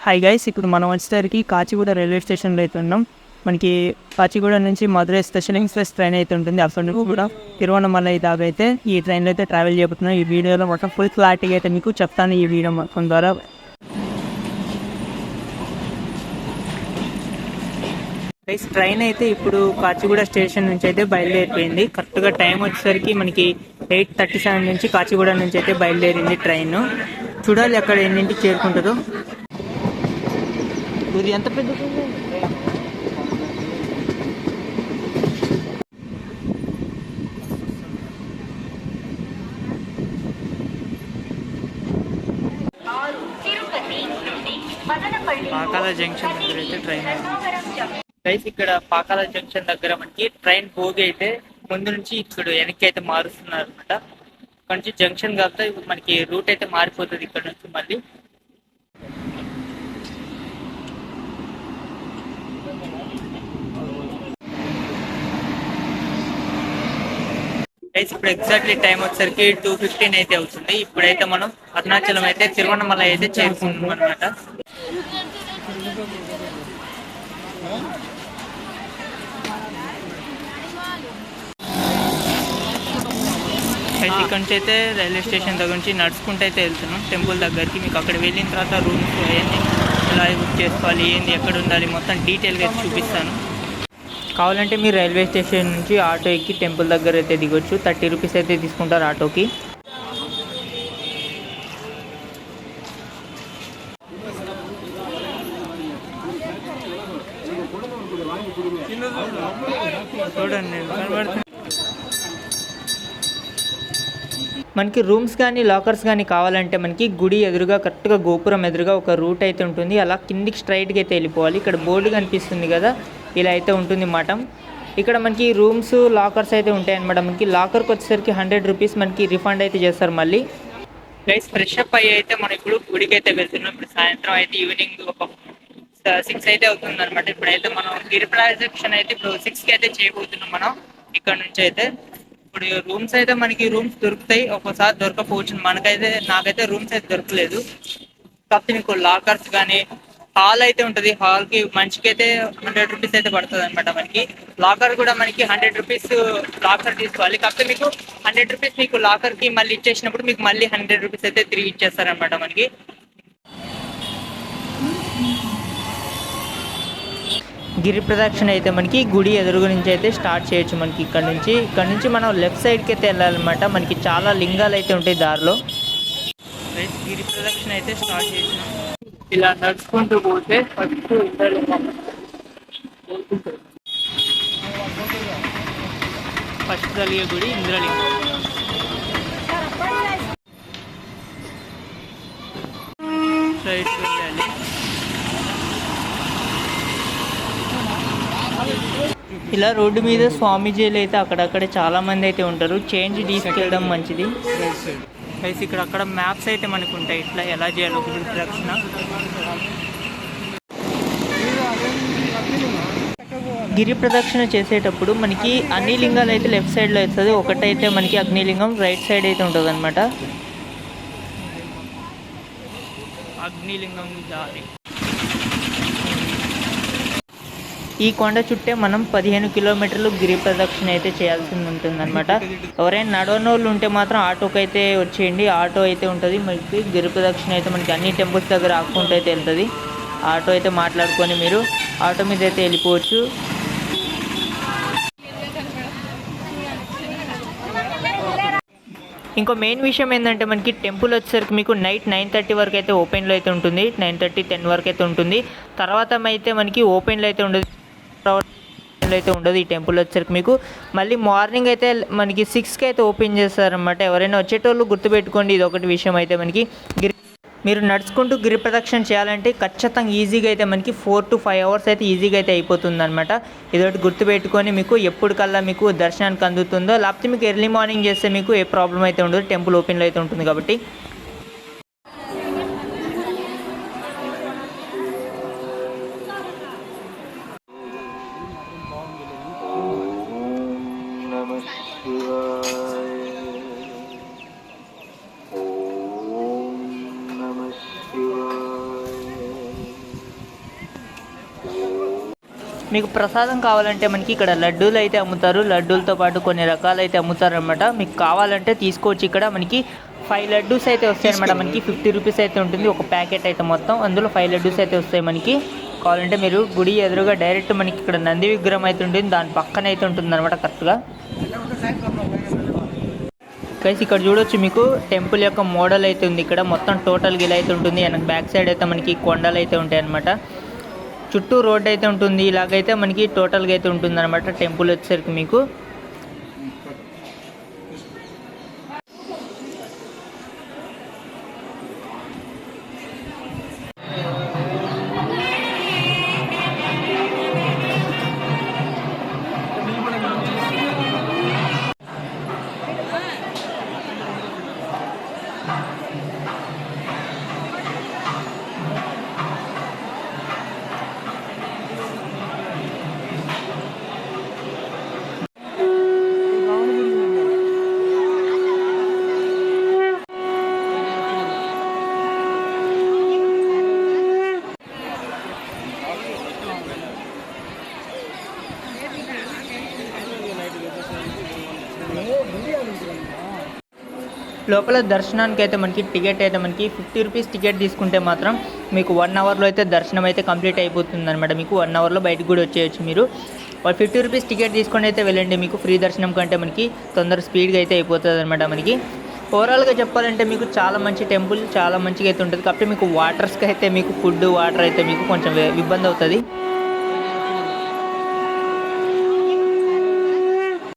Hi guys, ఇప్పుడు మనం వచ్చేసరికి కాచిగూడ రైల్వే స్టేషన్లో అయితే ఉన్నాం. మనకి కాచిగూడ నుంచి మధురై స్పెషల్ ఎక్స్ప్రెస్ ట్రైన్ అయితే ఉంటుంది. అక్కడ నుంచి కూడా తిరువణమలై దాకా అయితే ఈ ట్రైన్లో అయితే ట్రావెల్ చేయబోతున్నాం. ఈ వీడియోలో మొత్తం ఫుల్ క్లారిటీగా అయితే మీకు చెప్తాను ఈ వీడియో మొత్తం ద్వారా. గైస్, ట్రైన్ అయితే ఇప్పుడు కాచిగూడ స్టేషన్ నుంచి అయితే బయలుదేరిపోయింది. కరెక్ట్గా టైం వచ్చేసరికి మనకి 8:37 నుంచి కాచిగూడ నుంచి అయితే బయలుదేరింది ట్రైన్. చూడాలి అక్కడ ఎన్నింటికి చేరుకుంటుందో. ఇది ఎంత పెద్దది? పాకాల జంక్షన్ దగ్గర అయితే ట్రైన్ గైస్, ఇక్కడ పాకాల జంక్షన్ దగ్గర మనకి ట్రైన్ పోగి అయితే ముందు నుంచి ఇక్కడ వెనక్కి అయితే మారుస్తున్నారు అనమాట. ఇక్కడ నుంచి జంక్షన్ కాబట్టి మనకి రూట్ అయితే మారిపోతుంది ఇక్కడ నుంచి మళ్ళీ. గైస్, ఇప్పుడు ఎగ్జాక్ట్లీ టైం వచ్చేసరికి 2:15 అయితే అవుతుంది. ఇప్పుడైతే మనం అరుణాచలం అయితే తిరువణమలై అయితే చేరుకుంటున్నాం అనమాట. ఇక్కడ నుంచి అయితే రైల్వే స్టేషన్ దగ్గర నుంచి నడుచుకుంటూ అయితే వెళ్తున్నాం టెంపుల్ దగ్గరికి. మీకు అక్కడ వెళ్ళిన తర్వాత రూమ్స్ అవన్నీ ఎలా బుక్ చేసుకోవాలి, ఏంది, ఎక్కడ ఉండాలి, మొత్తం డీటెయిల్గా అయితే చూపిస్తాను. కావాలంటే మీరు రైల్వే స్టేషన్ నుంచి ఆటో ఎక్కి టెంపుల్ దగ్గర అయితే దిగొచ్చు. 30 రూపీస్ అయితే తీసుకుంటారు ఆటోకి. చూడండి, మనకి రూమ్స్ కానీ లాకర్స్ కానీ కావాలంటే మనకి గుడి ఎదురుగా కరెక్ట్గా గోపురం ఎదురుగా ఒక రూట్ అయితే ఉంటుంది. అలా కిందికి స్ట్రైట్గా అయితే వెళ్ళిపోవాలి. ఇక్కడ బోర్డు కనిపిస్తుంది కదా, ఇలా అయితే ఉంటుంది మఠం. ఇక్కడ మనకి రూమ్స్ లాకర్స్ అయితే ఉంటాయి అన్నమాట. మనకి లాకర్కి వచ్చేసరికి 100 రూపీస్ మనకి రిఫండ్ అయితే చేస్తారు మళ్ళీ. గైస్, ఫ్రెష్ అప్ అయ్యి అయితే మనం ఇప్పుడు గుడికి అయితే వెళ్తున్నాం. ఇప్పుడు సాయంత్రం అయితే ఈవినింగ్ ఒక 6 అయితే అవుతుంది అనమాట. ఇప్పుడైతే మనం గిరి ప్రదక్షిణ అయితే ఇప్పుడు 6కి అయితే చేయబోతున్నాం మనం ఇక్కడ నుంచి అయితే. ఇప్పుడు రూమ్స్ అయితే మనకి రూమ్స్ దొరుకుతాయి, ఒక్కోసారి దొరకపోవచ్చు. నాకైతే రూమ్స్ అయితే దొరకలేదు. కాకపోతే మీకు లాకర్స్ కానీ హాల్ అయితే ఉంటుంది. హాల్కి మనిషికి అయితే 100 రూపీస్ అయితే పడుతుంది అనమాట. మనకి లాకర్ కూడా మనకి 100 రూపీస్ లాకర్ తీసుకోవాలి. కాకపోతే మీకు 100 రూపీస్ మీకు లాకర్కి మళ్ళీ ఇచ్చేసినప్పుడు మీకు మళ్ళీ 100 రూపీస్ అయితే తిరిగి ఇచ్చేస్తారనమాట మనకి. గిరి ప్రదక్షిణ అయితే మనకి గుడి ఎదురుగు నుంచి అయితే స్టార్ట్ చేయొచ్చు. మనకి ఇక్కడ నుంచి మనం లెఫ్ట్ సైడ్కి అయితే వెళ్ళాలన్నమాట. మనకి చాలా లింగాలు అయితే ఉంటాయి దారిలో. గిరి ప్రదక్షిణ అయితే స్టార్ట్ చేసినాం. ఇలా నడుచుకుంటూ పోతే ఫస్ట్ కలిగే గుడి ఇంద్రలింగం. రైట్ వెళ్ళాలి. ఇలా రోడ్డు మీద స్వామీజీలు అయితే అక్కడక్కడ చాలా మంది అయితే ఉంటారు. చేంజ్ తీసుకెళ్ళడం మంచిది. అయితే ఇక్కడ అక్కడ మ్యాప్స్ అయితే మనకు ఉంటాయి, ఇట్లా ఎలా చేయాలి ఒక ప్రదక్షిణ. గిరి ప్రదక్షిణ చేసేటప్పుడు మనకి అన్ని లింగాలు అయితే లెఫ్ట్ సైడ్లో వస్తుంది. ఒకటైతే మనకి అగ్నిలింగం రైట్ సైడ్ అయితే ఉంటుంది అనమాట. అగ్నిలింగం దారి. ఈ కొండ చుట్టే మనం 15 కిలోమీటర్లు గిరి ప్రదక్షిణ అయితే చేయాల్సి ఉంటుంది అనమాట. ఎవరైనా నడవని వాళ్ళు ఉంటే మాత్రం ఆటోకి అయితే వచ్చేయండి. ఆటో అయితే ఉంటుంది మనకి. గిరి ప్రదక్షిణ అయితే మనకి అన్ని టెంపుల్స్ దగ్గర ఆపుకుంటూ అయితే వెళ్తుంది. ఆటో అయితే మాట్లాడుకొని మీరు ఆటో మీద అయితే వెళ్ళిపోవచ్చు. ఇంకో మెయిన్ విషయం ఏంటంటే మనకి టెంపుల్ వచ్చేసరికి మీకు నైట్ 9:30 వరకు అయితే ఓపెన్లో అయితే ఉంటుంది. 9:30, 10 వరకు అయితే ఉంటుంది. తర్వాత అయితే మనకి ఓపెన్లో అయితే ఉండదు అయితే ఉండదు. ఈ టెంపుల్ వచ్చేసరికి మీకు మళ్ళీ మార్నింగ్ అయితే మనకి 6కి అయితే ఓపెన్ చేస్తారనమాట. ఎవరైనా వచ్చేటోళ్ళు గుర్తుపెట్టుకోండి, ఇది ఒకటి విషయం. అయితే మనకి మీరు నడుచుకుంటూ గిరి ప్రదక్షిణ చేయాలంటే ఖచ్చితంగా ఈజీగా అయితే మనకి 4 to 5 అవర్స్ అయితే ఈజీగా అయితే అయిపోతుంది అనమాట. ఇదొకటి గుర్తుపెట్టుకొని మీకు ఎప్పటికల్లా మీకు దర్శనానికి అందుతుందో, లేకపోతే మీకు ఎర్లీ మార్నింగ్ చేస్తే మీకు ఏ ప్రాబ్లం అయితే ఉండదు. టెంపుల్ ఓపెన్లో అయితే ఉంటుంది కాబట్టి. మీకు ప్రసాదం కావాలంటే మనకి ఇక్కడ లడ్డూలు అయితే అమ్ముతారు, లడ్డూలతో పాటు కొన్ని రకాలు అయితే అమ్ముతారు అనమాట. మీకు కావాలంటే తీసుకోవచ్చు. ఇక్కడ మనకి 5 లడ్డూస్ అయితే వస్తాయి అనమాట. మనకి 50 రూపీస్ అయితే ఉంటుంది ఒక ప్యాకెట్ అయితే మొత్తం. అందులో 5 లడ్డూస్ అయితే వస్తాయి మనకి. కావాలంటే మీరు గుడి ఎదురుగా డైరెక్ట్ మనకి ఇక్కడ నంది విగ్రహం అయితే ఉంటుంది, దాని పక్కన అయితే ఉంటుంది అనమాట కరెక్ట్గా. గైస్ ఇక్కడ చూడొచ్చు, మీకు టెంపుల్ యొక్క మోడల్ అయితే ఉంది. ఇక్కడ మొత్తం టోటల్గా ఇలా అయితే ఉంటుంది. వెనక బ్యాక్ సైడ్ అయితే మనకి కొండలు అయితే ఉంటాయి అనమాట. చుట్టూ రోడ్ అయితే ఉంటుంది. ఇలాగైతే మనకి టోటల్గా అయితే ఉంటుంది అనమాట టెంపుల్ వచ్చేసరికి మీకు. లోపల దర్శనానికి అయితే మనకి టికెట్ అయితే మనకి 50 రూపీస్ టికెట్ తీసుకుంటే మాత్రం మీకు 1 అవర్లో అయితే దర్శనం అయితే కంప్లీట్ అయిపోతుంది అనమాట. మీకు 1 అవర్లో బయటకు కూడా వచ్చేయచ్చు మీరు. 50 రూపీస్ టికెట్ తీసుకొని అయితే వెళ్ళండి. మీకు ఫ్రీ దర్శనం కంటే మనకి తొందర స్పీడ్గా అయితే అయిపోతుంది అనమాట. మనకి ఓవరాల్గా చెప్పాలంటే మీకు చాలా మంచి టెంపుల్, చాలా మంచిగా అయితే ఉంటుంది. కాబట్టి మీకు వాటర్స్కి అయితే మీకు ఫుడ్ వాటర్ అయితే మీకు కొంచెం ఇబ్బంది అవుతుంది.